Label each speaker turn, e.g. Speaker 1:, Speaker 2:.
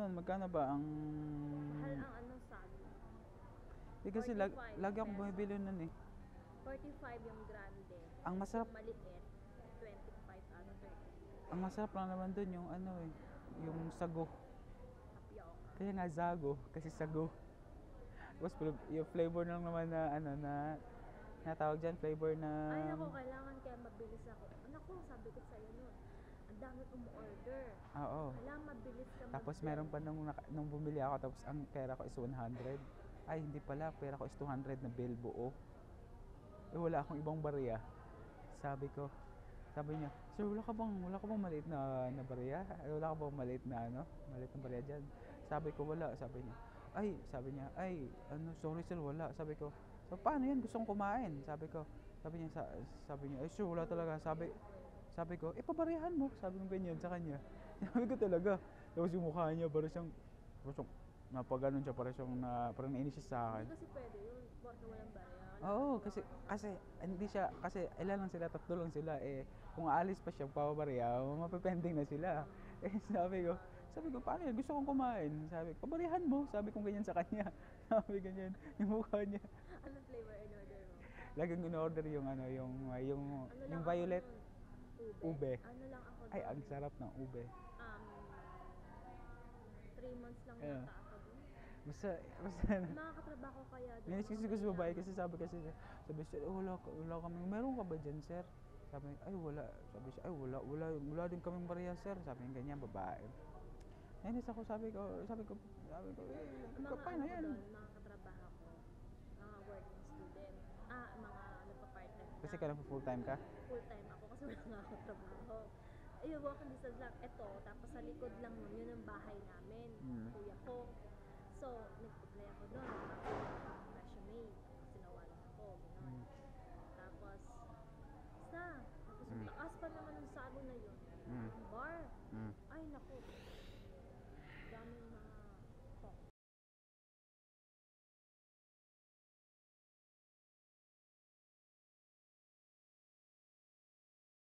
Speaker 1: nun? Magkano ba ang...
Speaker 2: Mahal ang ano sabi.
Speaker 1: Kasi
Speaker 2: 45
Speaker 1: lagi akong
Speaker 2: pesos.
Speaker 1: bumibili nun eh.
Speaker 2: 45 yung grande.
Speaker 1: Ang masarap,
Speaker 2: Yung maliit, 25 ano, 30.
Speaker 1: ang masarap lang naman dun yung ano eh, yung sago.
Speaker 2: Tapioca.
Speaker 1: Kaya nga zago, kasi sago. Tapos yung flavor lang naman na ano na natawag dyan, flavor na...
Speaker 2: Ay ako, kailangan kaya mabilis ako. Naku, sabi ko sa'yo nun. Ang dami umu-order.
Speaker 1: Oo.
Speaker 2: Kailangan mabilis ka
Speaker 1: Tapos meron pa nung bumili ako, tapos ang pera ko is 100. Ay, hindi pala, pera ko is 200 na bill buo. Eh, wala akong ibang barya. Sabi niya, sir, wala ka bang maliit na barya? Wala ka bang maliit na maliit na barya dyan? Sabi ko, wala. Sabi niya, ano, sorry sir, wala. Sabi ko, so paano yan? Gusto kong kumain. Sabi niya, ay sir, wala talaga. Sabi ko, pabaryahan mo. Sabi ko ganyan sa kanya. Sabi ko talaga. Tapos yung mukha niya, parang napaganon siya, parang nainis siya sa akin.
Speaker 2: Hindi kasi pwede yun. Bakit walang bayan?
Speaker 1: Oo, kasi hindi siya, kasi ilan lang sila, 3 lang sila eh. Kung aalis pa siya, papabarya, mapipending na sila. Eh sabi ko, paano yan? Gusto kong kumain. Sabi ko, pabarihan mo. Sabi ko ganyan sa kanya. Sabi ganyan, yung mukha niya.
Speaker 2: Anong flavor in order mo?
Speaker 1: Laging in-order yung
Speaker 2: Ano lang
Speaker 1: violet
Speaker 2: ako nun?
Speaker 1: ube.
Speaker 2: Ano lang ako
Speaker 1: Ay,
Speaker 2: dun?
Speaker 1: ang sarap ng ube.
Speaker 2: 3 months lang
Speaker 1: Yeah.
Speaker 2: yata ako dun.
Speaker 1: Basta
Speaker 2: Makakatrabaho kaya dun.
Speaker 1: Ngayon kasi ko sa babae kasi sabi siya, wala kami, meron ka ba dyan sir? Sabi niya, ay wala. Sabi siya, ay wala din kaming barya sir. Sabi niya ganyan, babae. Nainis ako, sabi ko, paano yan?
Speaker 2: Mga katrabaho ko, mga working student, mga nagpa-part-time
Speaker 1: Kasi kailan full time ka?
Speaker 2: Full-time ako kasi wala nga ako trabaho. Ayun, walking distance lang. Ito, tapos sa likod lang nun, yun ang bahay namin, kuya ko. So, nag-apply ako doon,